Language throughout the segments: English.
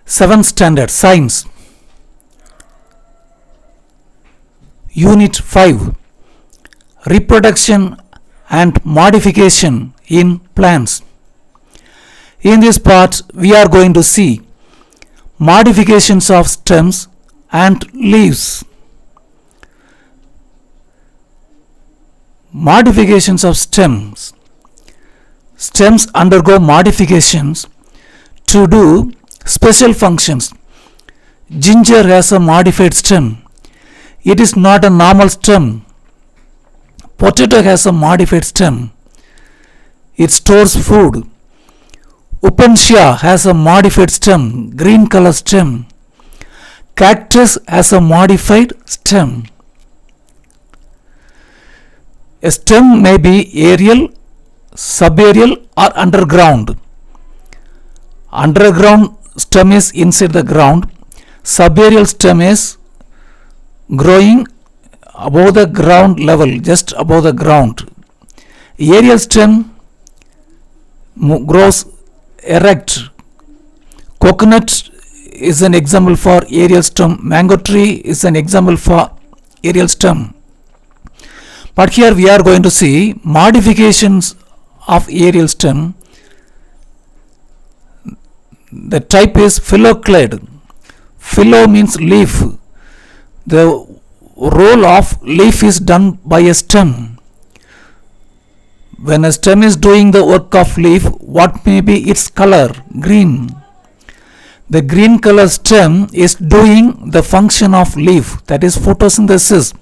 7th Standard Science, Unit 5, Reproduction and Modification in Plants. In this part, we are going to see modifications of stems and leaves. Modifications of stems. Stems undergo modifications to do special functions. Ginger has a modified stem. It is not a normal stem. Potato has a modified stem. It stores food. Upansia has a modified stem, green color stem. Cactus has a modified stem. A stem may be aerial, subaerial or underground. Underground stem is inside the ground. Subaerial stem is growing above the ground level, just above the ground. Aerial stem grows erect. Coconut is an example for aerial stem. Mango tree is an example for aerial stem. But here we are going to see modifications of aerial stem. The type is phylloclade. Phyllo means leaf. The role of leaf is done by a stem. When a stem is doing the work of leaf, what may be its color? Green. The green color stem is doing the function of leaf, that is photosynthesis.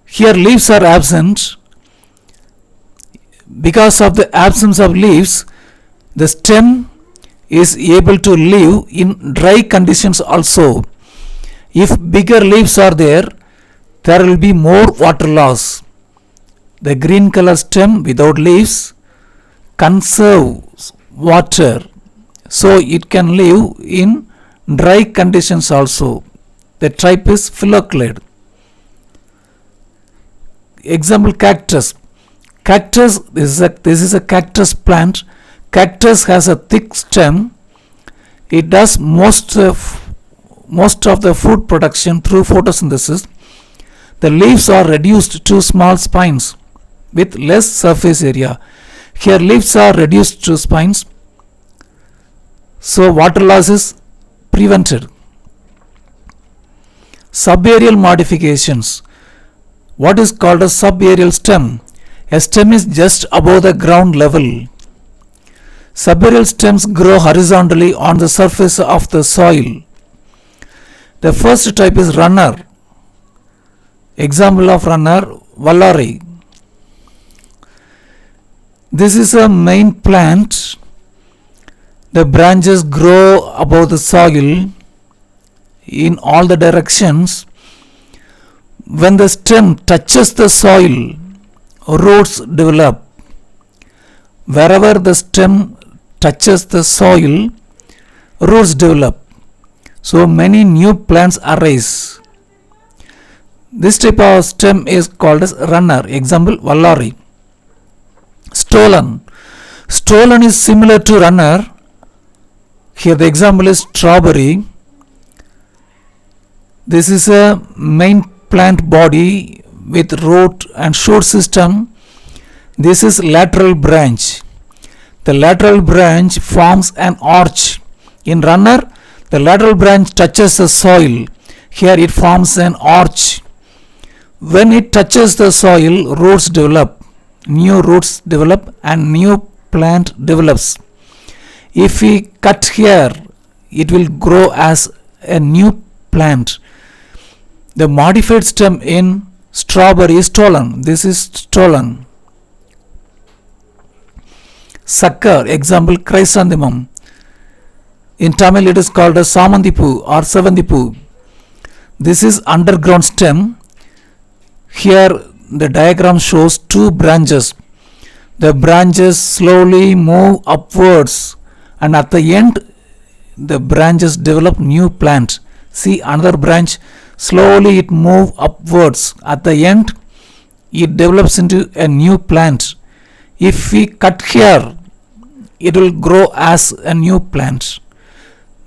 Here leaves are absent. Because of the absence of leaves, the stem is able to live in dry conditions also. If bigger leaves are there, there will be more water loss. The green color stem without leaves conserves water, so it can live in dry conditions also. The type is phylloclade. Example, cactus. Cactus, this is a cactus plant. Cactus has a thick stem. It does most of the food production through photosynthesis. The leaves are reduced to small spines with less surface area. Here leaves are reduced to spines, so water loss is prevented. Subaerial modifications. What is called a subaerial stem? A stem is just above the ground level. Subaerial stems grow horizontally on the surface of the soil. The first type is runner. Example of runner, Vallari. This is a main plant. The branches grow above the soil in all the directions. When the stem touches the soil, roots develop. Wherever the stem touches the soil, roots develop. So many new plants arise. This type of stem is called as runner. Example, Vallari. Stolon. Stolon is similar to runner. Here the example is strawberry. This is a main plant body with root and shoot system. This is lateral branch. The lateral branch forms an arch. In runner, the lateral branch touches the soil. Here it forms an arch. When it touches the soil, roots develop. New roots develop and new plant develops. If we cut here, it will grow as a new plant. The modified stem in strawberry is stolon. This is stolon. Sucker. Example, chrysanthemum. In Tamil it is called as samandipu or sevandipu. This is underground stem. Here the diagram shows two branches. The branches slowly move upwards and at the end the branches develop new plant. See, another branch, slowly it moves upwards. At the end it develops into a new plant. If we cut here, it will grow as a new plant.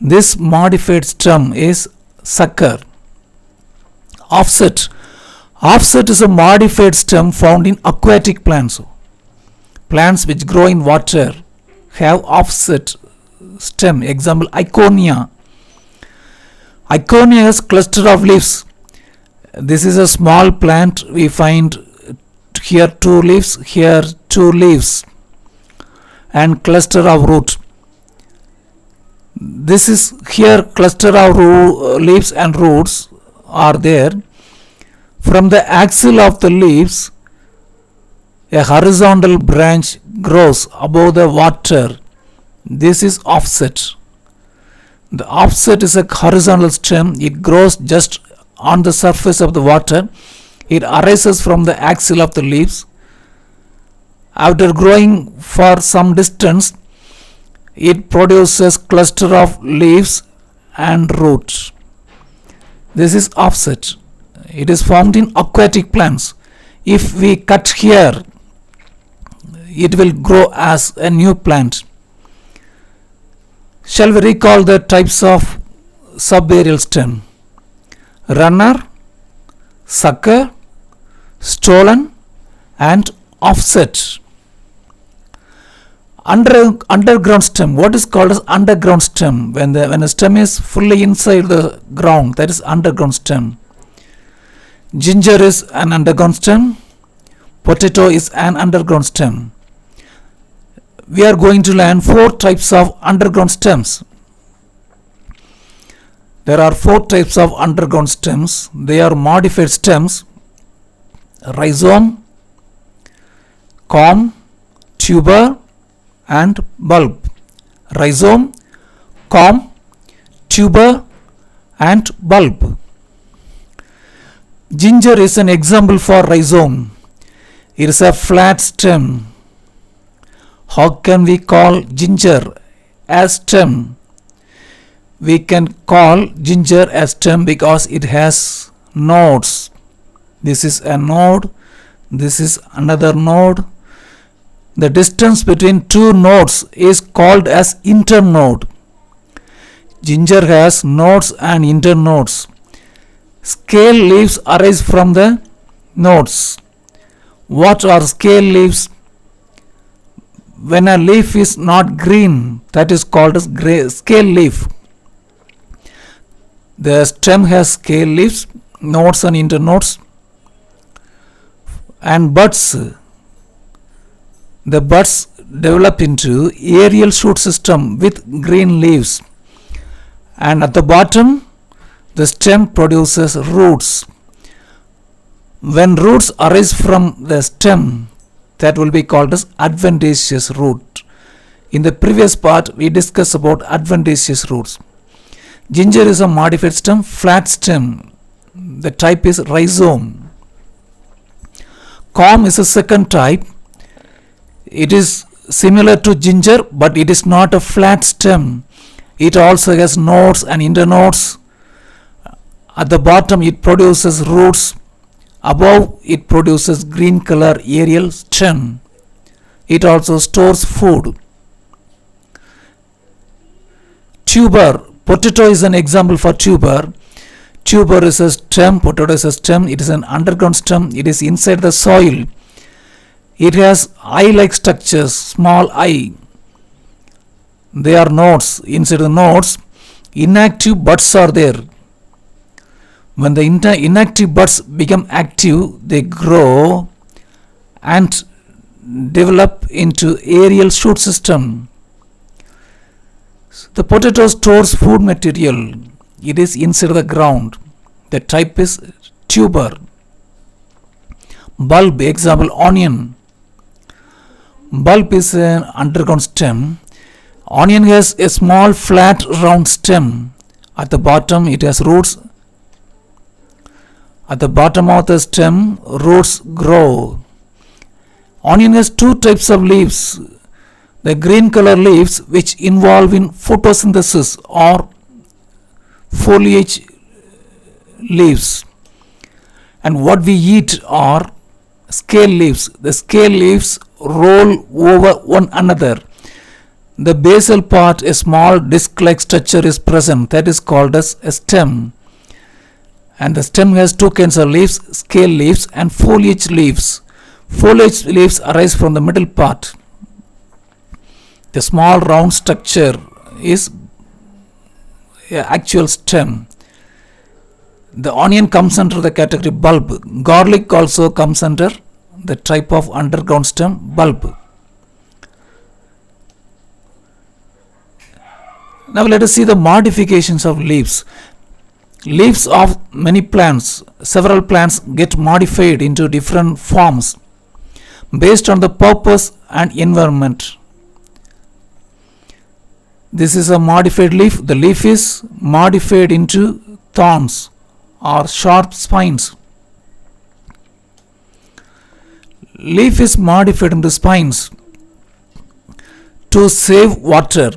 This modified stem is sucker. Offset. Offset is a modified stem found in aquatic plants. Plants which grow in water have offset stem. Example, Iconia. Iconia has cluster of leaves. This is a small plant. We find here 2 leaves, here 2 leaves, and cluster of root. This is here cluster of leaves and roots are there. From the axil of the leaves, a horizontal branch grows above the water. This is offset. The offset is a horizontal stem. It grows just on the surface of the water. It arises from the axil of the leaves. After growing for some distance, it produces cluster of leaves and roots. This is offset. It is found in aquatic plants. If we cut here, it will grow as a new plant. Shall we recall the types of subaerial stem? Runner, sucker, stolen, and offset. Underground stem. What is called as underground stem? When a stem is fully inside the ground, that is underground stem. Ginger is an underground stem. Potato is an underground stem. We are going to learn 4 types of underground stems. There are 4 types of underground stems. They are modified stems: rhizome, corm, tuber, and bulb. Rhizome, corm, tuber, and bulb. Ginger is an example for rhizome. It is a flat stem. How can we call ginger as stem? We can call ginger as stem because it has nodes. This is a node. This is another node. The distance between 2 nodes is called as internode. Ginger has nodes and internodes. Scale leaves arise from the nodes. What are scale leaves? When a leaf is not green, that is called as scale leaf. The stem has scale leaves, nodes and internodes, and buds. The buds develop into aerial shoot system with green leaves, and at the bottom the stem produces roots. When roots arise from the stem, that will be called as adventitious root. In the previous part, we discussed about adventitious roots. Ginger is a modified stem, flat stem. The type is rhizome. Corm is a second type. It is similar to ginger, but it is not a flat stem. It also has nodes and internodes. At the bottom, it produces roots. Above, it produces green color aerial stem. It also stores food. Tuber. Potato is an example for tuber. Tuber is a stem. Potato is a stem. It is an underground stem. It is inside the soil. It has eye-like structures, small eye. They are nodes. Inside the nodes, inactive buds are there. When the inactive buds become active, they grow and develop into aerial shoot system. The potato stores food material. It is inside the ground. The type is tuber. Bulb, example onion. Bulb is an underground stem. Onion has a small flat round stem. At the bottom it has roots. At the bottom of the stem, roots grow. Onion has 2 types of leaves. The green color leaves, which involve in photosynthesis, or foliage leaves. And what we eat are scale leaves. The scale leaves roll over one another. the basal part, a small disc-like structure is present that is called as a stem. And the stem has two kinds of leaves, scale leaves and foliage leaves. Foliage leaves arise from the middle part. The small round structure is an actual stem. The onion comes under the category bulb. Garlic also comes under the type of underground stem, bulb. Now let us see the modifications of leaves. Leaves of many plants, several plants get modified into different forms based on the purpose and environment. This is a modified leaf. The leaf is modified into thorns or sharp spines. Leaf is modified into spines to save water.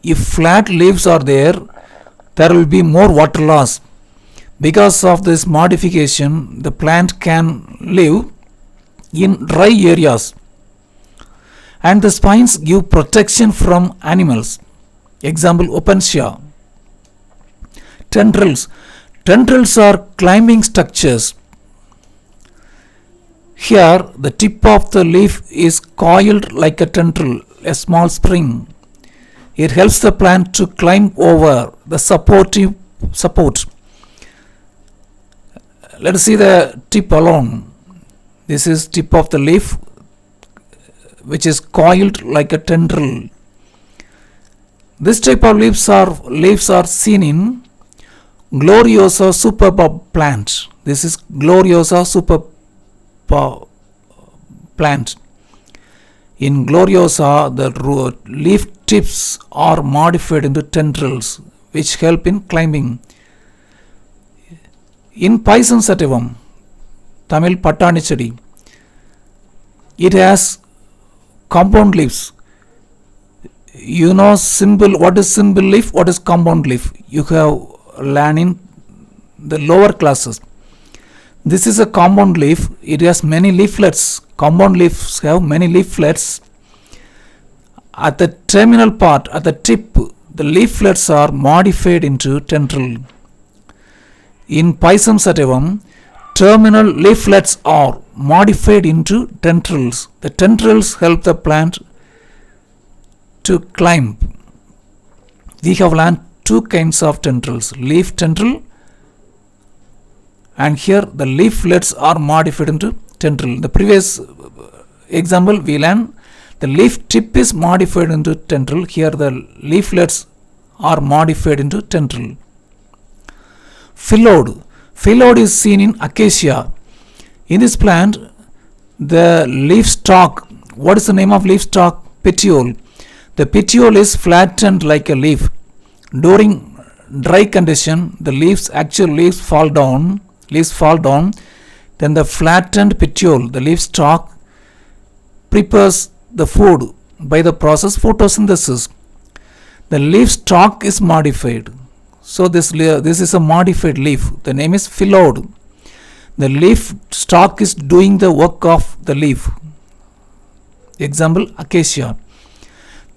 If flat leaves are there will be more water loss. Because of this modification, the plant can live in dry areas. And the spines give protection from animals. Example, Opuntia. Tendrils. Tendrils are climbing structures. Here, the tip of the leaf is coiled like a tendril, a small spring. It helps the plant to climb over the support. Let us see the tip alone. This is tip of the leaf, which is coiled like a tendril. This type of leaves are seen in Gloriosa superba plant. This is Gloriosa superba plant. In Gloriosa, the leaf tips are modified into tendrils, which help in climbing. In Pisum sativum, Tamil Pattanichedi, it has compound leaves. You know what is symbol leaf, what is compound leaf. You have learned in the lower classes. This is a compound leaf. It has many leaflets. Compound leaves have many leaflets. At the terminal part, at the tip, the leaflets are modified into tendril. In Pisum sativum, terminal leaflets are modified into tendrils. The tendrils help the plant to climb. We have learned two kinds of tendrils, leaf tendril, and here the leaflets are modified into tendril. The previous example we learned the leaf tip is modified into tendril. Here the leaflets are modified into tendril. Phyllodes. Phyllodes is seen in acacia. In this plant, the leaf stalk, what is the name of leaf stalk? Petiole. The petiole is flattened like a leaf. During dry condition, the actual leaves fall down. Then the flattened petiole, the leaf stalk, prepares the food by the process photosynthesis. The leaf stalk is modified. So this is a modified leaf. The name is phyllodes. The leaf stalk is doing the work of the leaf. Example, acacia.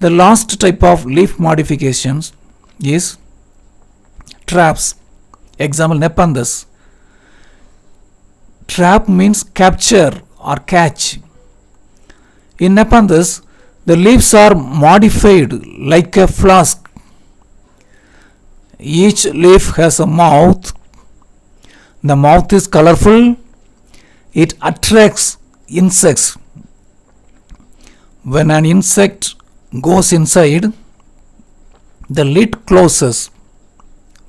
The last type of leaf modifications is traps. Example, Nepenthes. Trap means capture or catch. In Nepenthes, the leaves are modified like a flask. Each leaf has a mouth. The mouth is colorful. It attracts insects. When an insect goes inside, the lid closes.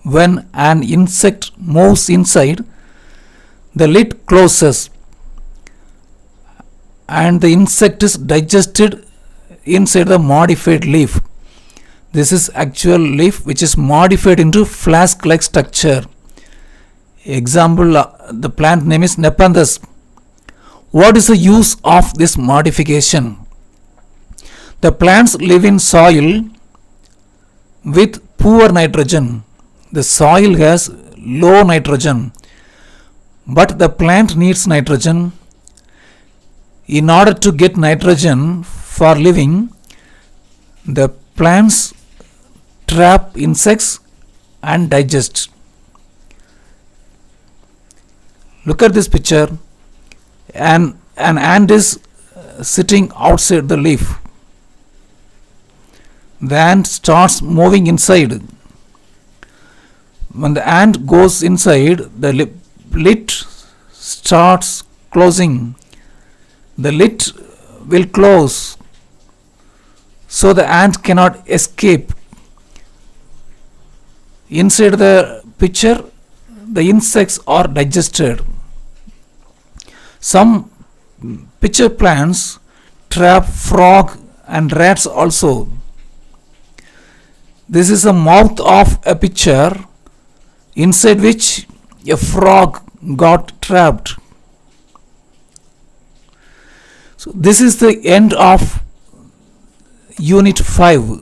When an insect moves inside, the lid closes and the insect is digested inside the modified leaf. This is actual leaf which is modified into flask-like structure. Example, the plant name is Nepenthes. What is the use of this modification? The plants live in soil with poor nitrogen. The soil has low nitrogen, but the plant needs nitrogen. In order to get nitrogen for living, The plants trap insects and digest. Look at this picture. An ant is sitting outside the leaf. The ant starts moving inside. When the ant goes inside, the lid starts closing. The lid will close, so the ant cannot escape. Inside the picture, the insects are digested. Some pitcher plants trap frog and rats also. This is the mouth of a pitcher inside which a frog got trapped. So this is the end of Unit 5,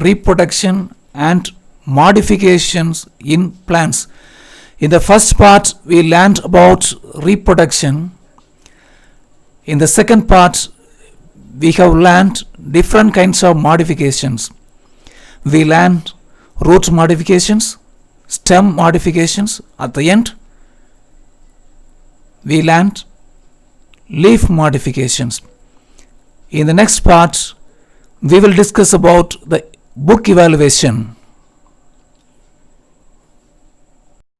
Reproduction and Modifications in Plants. In the first part, we learned about reproduction. In the second part, we have learned different kinds of modifications. We learned root modifications, stem modifications. At the end, we learned leaf modifications. In the next part, we will discuss about the book evaluation.